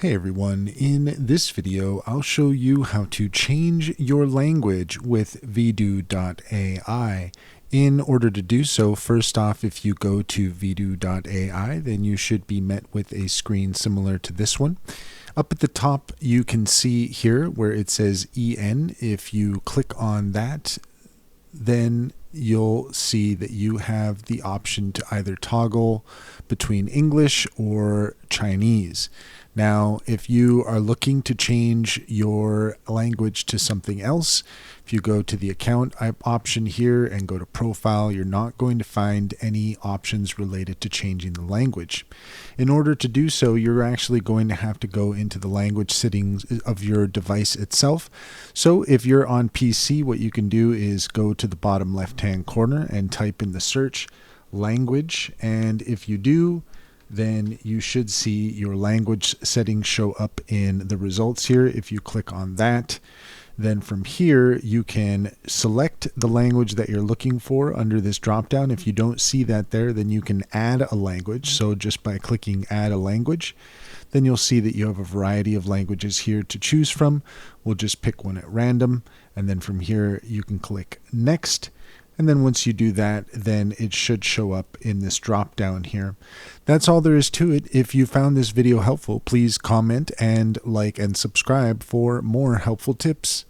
Hey everyone, in this video I'll show you how to change your language with Vidu AI. In order to do so, first off, if you go to Vidu AI, then you should be met with a screen similar to this one. Up at the top you can see here where it says EN. If you click on that, then you'll see that you have the option to either toggle between English or Chinese. Now, if you are looking to change your language to something else, if you go to the account option here and go to profile, you're not going to find any options related to changing the language. In order to do so, you're actually going to have to go into the language settings of your device itself. So if you're on PC, what you can do is go to the bottom left-hand corner and type in the search language. And if you do, then you should see your language settings show up in the results here. If you click on that, then from here you can select the language that you're looking for under this drop down. If you don't see that there, then you can add a language. So just by clicking add a language, then you'll see that you have a variety of languages here to choose from. We'll just pick one at random, and then from here you can click next. And then once you do that, then it should show up in this drop down here. That's all there is to it. If you found this video helpful, please comment and like and subscribe for more helpful tips.